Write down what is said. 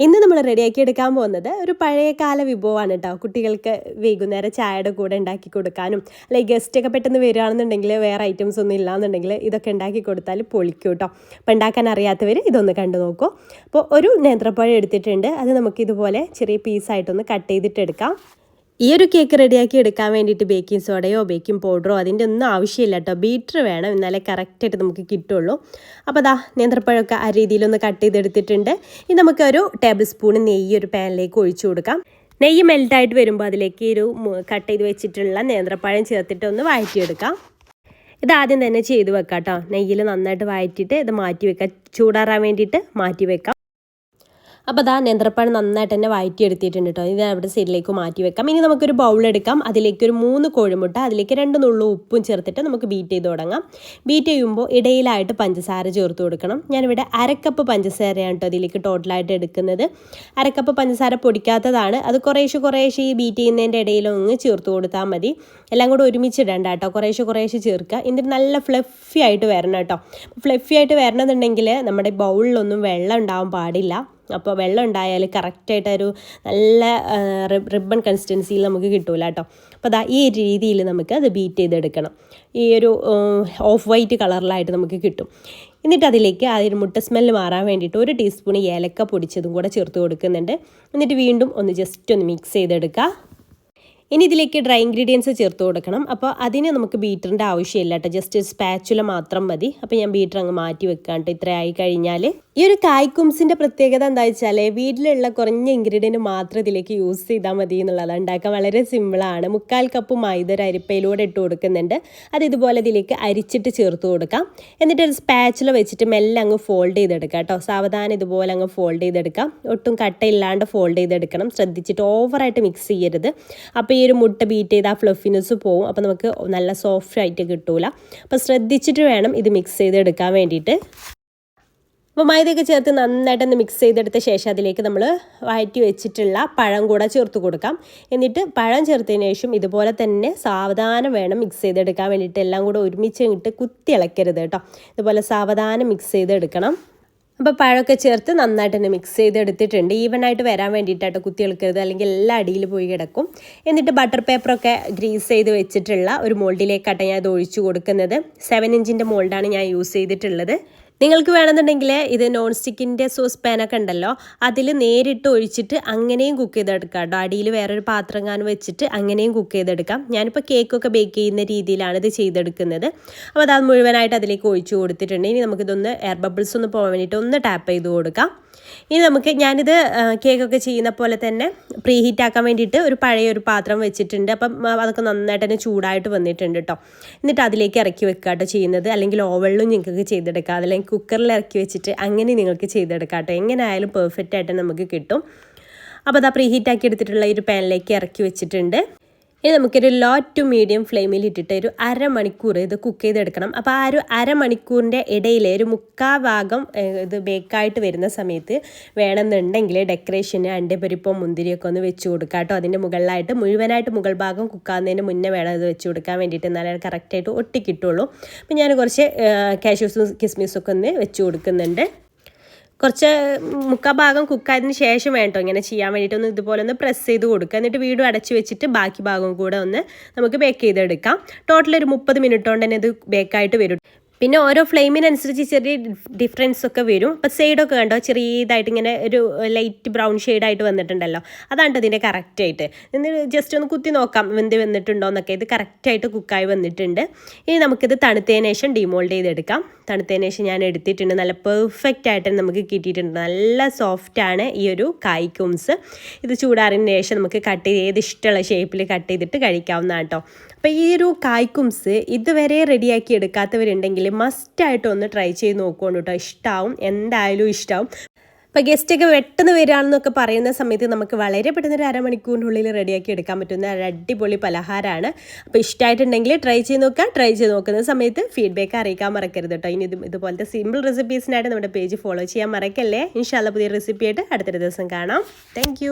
ഇന്ന് നമ്മൾ റെഡിയാക്കി എടുക്കാൻ പോകുന്നത് ഒരു പഴയകാല വിഭവമാണ് കേട്ടോ. കുട്ടികൾക്ക് വൈകുന്നേരം ചായയുടെ കൂടെ ഉണ്ടാക്കി കൊടുക്കാനും, അല്ലെങ്കിൽ ഗസ്റ്റൊക്കെ പെട്ടെന്ന് വരികയാണെന്നുണ്ടെങ്കിൽ വേറെ ഐറ്റംസ് ഒന്നും ഇല്ലാന്നുണ്ടെങ്കിൽ ഇതൊക്കെ ഉണ്ടാക്കി കൊടുത്താൽ പൊളിക്കും കേട്ടോ. അപ്പോൾ ഉണ്ടാക്കാൻ അറിയാത്തവർ ഇതൊന്ന് കണ്ടു നോക്കൂ. അപ്പോൾ ഒരു നേന്ത്രപ്പഴം എടുത്തിട്ടുണ്ട്. അത് നമുക്കിതുപോലെ ചെറിയ പീസായിട്ടൊന്ന് കട്ട് ചെയ്തിട്ടെടുക്കാം. ഈ ഒരു കേക്ക് റെഡിയാക്കി എടുക്കാൻ വേണ്ടിയിട്ട് ബേക്കിംഗ് സോഡയോ ബേക്കിംഗ് പൗഡറോ അതിൻ്റെ ഒന്നും ആവശ്യമില്ല കേട്ടോ. ബീറ്റർ വേണം, എന്നാലേ കറക്റ്റായിട്ട് നമുക്ക് കിട്ടുള്ളൂ. അപ്പോൾ അതാ നേന്ത്രപ്പഴമൊക്കെ ആ രീതിയിലൊന്ന് കട്ട് ചെയ്തെടുത്തിട്ടുണ്ട്. ഇനി നമുക്കൊരു ടേബിൾ സ്പൂൺ നെയ്യ് ഒരു പാനിലേക്ക് ഒഴിച്ചു കൊടുക്കാം. നെയ്യ് മെൽറ്റായിട്ട് വരുമ്പോൾ അതിലേക്ക് ഒരു കട്ട് ചെയ്ത് വെച്ചിട്ടുള്ള നേന്ത്രപ്പഴം ചേർത്തിട്ട് ഒന്ന് വഴറ്റിയെടുക്കാം. ഇത് ആദ്യം തന്നെ ചെയ്ത് വെക്കാം കേട്ടോ. നെയ്യിൽ നന്നായിട്ട് വഴറ്റിയിട്ട് ഇത് മാറ്റി വെക്കാം, ചൂടാറാൻ വേണ്ടിയിട്ട് മാറ്റി വെക്കാം. അപ്പോൾ അതാ നേന്ത്രപ്പഴം നന്നായിട്ട് തന്നെ വഴറ്റിയെടുത്തിട്ടുണ്ട് കേട്ടോ. ഇത് അവിടെ സൈഡിലേക്ക് മാറ്റി വെക്കാം. ഇനി നമുക്കൊരു ബൗളെടുക്കാം. അതിലേക്ക് ഒരു 3 കോഴിമുട്ട, അതിലേക്ക് 2 നുള്ളു ഉപ്പും ചേർത്തിട്ട് നമുക്ക് ബീറ്റ് ചെയ്ത് തുടങ്ങാം. ബീറ്റ് ചെയ്യുമ്പോൾ ഇടയിലായിട്ട് പഞ്ചസാര ചേർത്ത് കൊടുക്കണം. ഞാനിവിടെ 1/2 കപ്പ് പഞ്ചസാരയാണ് കേട്ടോ ഇതിലേക്ക് ടോട്ടലായിട്ട് എടുക്കുന്നത്. 1/2 കപ്പ് പഞ്ചസാര പൊടിക്കാത്തതാണ്. അത് കുറേശ്ശെ ഈ ബീറ്റ് ചെയ്യുന്നതിൻ്റെ ഇടയിലൊന്ന് ചേർത്ത് കൊടുത്താൽ മതി. എല്ലാം കൂടെ ഒരുമിച്ചിടണ്ട കേട്ടോ, കുറേശ്ശെ ചേർക്കുക. എന്നിട്ട് നല്ല ഫ്ലഫി ആയിട്ട് വരണം കേട്ടോ. ഫ്ലഫി ആയിട്ട് വരണമെന്നുണ്ടെങ്കിൽ നമ്മുടെ ബൗളിലൊന്നും വെള്ളം ഉണ്ടാവാൻ പാടില്ല. അപ്പോൾ വെള്ളം ഉണ്ടായാൽ കറക്റ്റായിട്ടൊരു നല്ല റിബൺ കൺസിസ്റ്റൻസിയിൽ നമുക്ക് കിട്ടില്ല കേട്ടോ. അപ്പോൾ അതാ ഈ രീതിയിൽ നമുക്ക് അത് ബീറ്റ് ചെയ്തെടുക്കണം. ഈ ഒരു ഓഫ് വൈറ്റ് കളറിലായിട്ട് നമുക്ക് കിട്ടും. എന്നിട്ട് അതിലേക്ക് അതിന് മുട്ട സ്മെല്ല് മാറാൻ വേണ്ടിയിട്ട് 1 ടീസ്പൂൺ ഏലക്ക പൊടിച്ചതും കൂടെ ചേർത്ത് കൊടുക്കുന്നുണ്ട്. എന്നിട്ട് വീണ്ടും ഒന്ന് ജസ്റ്റ് ഒന്ന് മിക്സ് ചെയ്തെടുക്കുക. ഇനി ഇതിലേക്ക് ഡ്രൈ ഇൻഗ്രീഡിയൻസ് ചേർത്ത് കൊടുക്കണം. അപ്പോൾ അതിന് നമുക്ക് ബീറ്ററിൻ്റെ ആവശ്യമില്ല കേട്ടോ, ജസ്റ്റ് സ്പാച്ചുല മാത്രം മതി. അപ്പോൾ ഞാൻ ബീറ്റർ അങ്ങ് മാറ്റി വെക്കാം കേട്ടോ. ഇത്രയായി കഴിഞ്ഞാൽ ഈ ഒരു കായ്ക്കുംസിൻ്റെ പ്രത്യേകത എന്താ വെച്ചാൽ വീട്ടിലുള്ള കുറഞ്ഞ ഇൻഗ്രീഡിയൻറ്റ് മാത്രം ഇതിലേക്ക് യൂസ് ചെയ്താൽ മതി എന്നുള്ളതാണ്. ഉണ്ടാക്കാൻ വളരെ സിമ്പിളാണ്. 1/4 കപ്പ് മൈദ ഒരു അരിപ്പയിലൂടെ ഇട്ട് കൊടുക്കുന്നുണ്ട്. അത് ഇതുപോലെ ഇതിലേക്ക് അരിച്ചിട്ട് ചേർത്ത് കൊടുക്കാം. എന്നിട്ട് ഒരു സ്പാച്ചുല വെച്ചിട്ട് മെല്ലെ അങ്ങ് ഫോൾഡ് ചെയ്തെടുക്കാം കേട്ടോ. സാവധാനം ഇതുപോലെ അങ്ങ് ഫോൾഡ് ചെയ്തെടുക്കാം. ഒട്ടും കട്ടയില്ലാണ്ട് ഫോൾഡ് ചെയ്തെടുക്കണം. ശ്രദ്ധിച്ചിട്ട് ഓവറായിട്ട് മിക്സ് ചെയ്യരുത്. അപ്പോൾ ഈ ഒരു മുട്ട ബീറ്റ് ചെയ്ത് ആ ഫ്ലഫിനെസ് പോവും. അപ്പോൾ നമുക്ക് നല്ല സോഫ്റ്റ് ആയിട്ട് കിട്ടൂല. അപ്പോൾ ശ്രദ്ധിച്ചിട്ട് വേണം ഇത് മിക്സ് ചെയ്തെടുക്കാൻ വേണ്ടിയിട്ട്. അപ്പോൾ മൈദയൊക്കെ ചേർത്ത് നന്നായിട്ടൊന്ന് മിക്സ് ചെയ്തെടുത്ത ശേഷം അതിലേക്ക് നമ്മൾ വഴറ്റി വെച്ചിട്ടുള്ള പഴം കൂടെ ചേർത്ത് കൊടുക്കാം. എന്നിട്ട് പഴം ചേർത്തതിന് ശേഷം ഇതുപോലെ തന്നെ സാവധാനം വേണം മിക്സ് ചെയ്തെടുക്കാൻ വേണ്ടിയിട്ട്. എല്ലാം കൂടെ ഒരുമിച്ച് ഇട്ട് കുത്തി ഇളക്കരുത് കേട്ടോ. ഇതുപോലെ സാവധാനം മിക്സ് ചെയ്തെടുക്കണം. അപ്പോൾ പഴമൊക്കെ ചേർത്ത് നന്നായിട്ട് തന്നെ മിക്സ് ചെയ്തെടുത്തിട്ടുണ്ട്. ഈവനായിട്ട് വരാൻ വേണ്ടിയിട്ടായിട്ട് കുത്തി ഇളക്കരുത്, അല്ലെങ്കിൽ എല്ലാ അടിയിൽ പോയി കിടക്കും. എന്നിട്ട് ബട്ടർ പേപ്പറൊക്കെ ഗ്രീസ് ചെയ്ത് വെച്ചിട്ടുള്ള ഒരു മോൾഡിലേക്കാട്ടെ ഞാൻ ഇത് ഒഴിച്ചു കൊടുക്കുന്നത്. 7 ഇഞ്ചിൻ്റെ മോൾഡാണ് ഞാൻ യൂസ് ചെയ്തിട്ടുള്ളത്. നിങ്ങൾക്ക് വേണമെന്നുണ്ടെങ്കിൽ ഇത് നോൺ സ്റ്റിക്കിൻ്റെ സോസ് പാനൊക്കെ ഉണ്ടല്ലോ, അതിൽ നേരിട്ട് ഒഴിച്ചിട്ട് അങ്ങനെയും കുക്ക് ചെയ്തെടുക്കാം കേട്ടോ. അടിയിൽ വേറൊരു പാത്രം കാണും വെച്ചിട്ട് അങ്ങനെയും കുക്ക് ചെയ്തെടുക്കാം. ഞാനിപ്പോൾ കേക്കൊക്കെ ബേക്ക് ചെയ്യുന്ന രീതിയിലാണ് ഇത് ചെയ്തെടുക്കുന്നത്. അപ്പോൾ അത് മുഴുവനായിട്ട് അതിലേക്ക് ഒഴിച്ചു കൊടുത്തിട്ടുണ്ട്. ഇനി നമുക്കിതൊന്ന് എയർ ബബിൾസ് ഒന്ന് പോകാൻ വേണ്ടിയിട്ട് ഒന്ന് ടാപ്പ് ചെയ്ത് കൊടുക്കാം. ഇനി ഞാനിത് കേക്കൊക്കെ ചെയ്യുന്ന പോലെ തന്നെ പ്രീ ഹീറ്റ് ആക്കാൻ വേണ്ടിയിട്ട് ഒരു പഴയൊരു പാത്രം വെച്ചിട്ടുണ്ട്. അപ്പം അതൊക്കെ നന്നായിട്ട് തന്നെ ചൂടായിട്ട് വന്നിട്ടുണ്ട് കേട്ടോ. എന്നിട്ട് അതിലേക്ക് ഇറക്കി വെക്കുക കേട്ടോ ചെയ്യുന്നത്. അല്ലെങ്കിൽ ഓവനിലും നിങ്ങൾക്ക് ചെയ്തെടുക്കാം, അല്ലെങ്കിൽ കുക്കറിൽ ഇറക്കി വെച്ചിട്ട് അങ്ങനെ നിങ്ങൾക്ക് ചെയ്തെടുക്കാം കേട്ടോ. എങ്ങനെ ആയാലും പെർഫെക്റ്റ് ആയിട്ട് നമുക്ക് കിട്ടും. അപ്പോൾ അത് പ്രീ ഹീറ്റ് ആക്കി എടുത്തിട്ടുള്ള ഒരു പാനിലേക്ക് ഇറക്കി വെച്ചിട്ടുണ്ട്. ഇനി നമുക്കൊരു ലോ ടു മീഡിയം ഫ്ലെയിമിൽ ഇട്ടിട്ട് ഒരു 1/2 മണിക്കൂർ ഇത് കുക്ക് ചെയ്തെടുക്കണം. അപ്പോൾ ആ ഒരു 1/2 മണിക്കൂറിൻ്റെ ഇടയിൽ ഒരു 1/4 ഭാഗം ഇത് ബേക്കായിട്ട് വരുന്ന സമയത്ത് വേണമെന്നുണ്ടെങ്കിൽ ഡെക്കറേഷന് അണ്ടിപ്പരിപ്പോ മുന്തിരിയൊക്കെ ഒന്ന് വെച്ച് കൊടുക്കാം കേട്ടോ. അതിൻ്റെ മുകളിലായിട്ട് മുഴുവനായിട്ട് മുകൾ ഭാഗം കുക്കാവുന്നതിന് മുന്നേ വേണം ഇത് വെച്ച് കൊടുക്കാൻ വേണ്ടിയിട്ട്, എന്നാലേ കറക്റ്റായിട്ട് ഒട്ടി കിട്ടുള്ളൂ. അപ്പോൾ ഞാൻ കുറച്ച് കാഷ്യൂസും കിസ്മിസൊക്കെ ഒന്ന് വെച്ച് കൊടുക്കുന്നുണ്ട്. കുറച്ച് 1/4 ഭാഗം കുക്കായതിന് ശേഷം വേണ്ടോ ഇങ്ങനെ ചെയ്യാൻ വേണ്ടിയിട്ട് ഒന്ന് ഇതുപോലെ ഒന്ന് പ്രസ് ചെയ്ത് കൊടുക്കുക. എന്നിട്ട് വീണ്ടും അടച്ച് വെച്ചിട്ട് ബാക്കി ഭാഗം കൂടെ ഒന്ന് നമുക്ക് ബേക്ക് ചെയ്തെടുക്കാം. ടോട്ടൽ ഒരു 30 മിനിറ്റ് കൊണ്ട് തന്നെ ഇത് ബേക്കായിട്ട് വരും. പിന്നെ ഓരോ ഫ്ലെയിമിനനുസരിച്ച് ചെറിയ ഡിഫറൻസ് ഒക്കെ വരും. അപ്പോൾ സൈഡൊക്കെ കണ്ടോ ചെറിയതായിട്ട് ഇങ്ങനെ ഒരു ലൈറ്റ് ബ്രൗൺ ഷെയ്ഡായിട്ട് വന്നിട്ടുണ്ടല്ലോ, അതാണ് ഇതിൻ്റെ കറക്റ്റായിട്ട്. എന്നിട്ട് ജസ്റ്റ് ഒന്ന് കുത്തി നോക്കാം വെന്ത് വന്നിട്ടുണ്ടോ എന്നൊക്കെ. ഇത് കറക്റ്റായിട്ട് കുക്കായി വന്നിട്ടുണ്ട്. ഇനി നമുക്കിത് തണുത്തതിന് ശേഷം ഡിമോൾഡ് ചെയ്തെടുക്കാം. തണുത്തതിന് ശേഷം ഞാൻ എടുത്തിട്ടുണ്ട്. നല്ല പെർഫെക്റ്റ് ആയിട്ട് നമുക്ക് കിട്ടിയിട്ടുണ്ട്. നല്ല സോഫ്റ്റാണ് ഈ ഒരു കായ്ക്കുംസ്. ഇത് ചൂടാറിന് ശേഷം നമുക്ക് കട്ട് ചെയ്ത് ഏത് ഇഷ്ടമുള്ള ഷേപ്പിൽ കട്ട് ചെയ്തിട്ട് കഴിക്കാവുന്നതാണ് കേട്ടോ. അപ്പോൾ ഈ ഒരു കായ്ക്കുംസ് ഇതുവരെ റെഡിയാക്കി എടുക്കാത്തവരുണ്ടെങ്കിൽ മസ്റ്റായിട്ടൊന്ന് ട്രൈ ചെയ്ത് നോക്കുകൊണ്ട് കേട്ടോ. ഇഷ്ടമാവും, എന്തായാലും ഇഷ്ടമാവും. അപ്പോൾ ഗസ്റ്റൊക്കെ പെട്ടെന്ന് വരികയാണെന്നൊക്കെ പറയുന്ന സമയത്ത് നമുക്ക് വളരെ പെട്ടെന്ന് ഒരു 1/2 മണിക്കൂറിനുള്ളിൽ റെഡിയാക്കി എടുക്കാൻ പറ്റുന്ന ഒരു അടിപൊളി പലഹാരമാണ്. അപ്പോൾ ഇഷ്ടമായിട്ടുണ്ടെങ്കിൽ ട്രൈ ചെയ്ത് നോക്കുക. ട്രൈ ചെയ്ത് നോക്കുന്ന സമയത്ത് ഫീഡ്ബാക്ക് അറിയിക്കാൻ മറക്കരുത് കേട്ടോ. ഇനി ഇതുപോലത്തെ സിമ്പിൾ റെസിപ്പീസിനായിട്ട് നമ്മുടെ പേജ് ഫോളോ ചെയ്യാൻ മറക്കല്ലേ. ഇൻഷാല്ലാ പുതിയ റെസിപ്പിയായിട്ട് അടുത്തൊരു ദിവസം കാണാം. താങ്ക്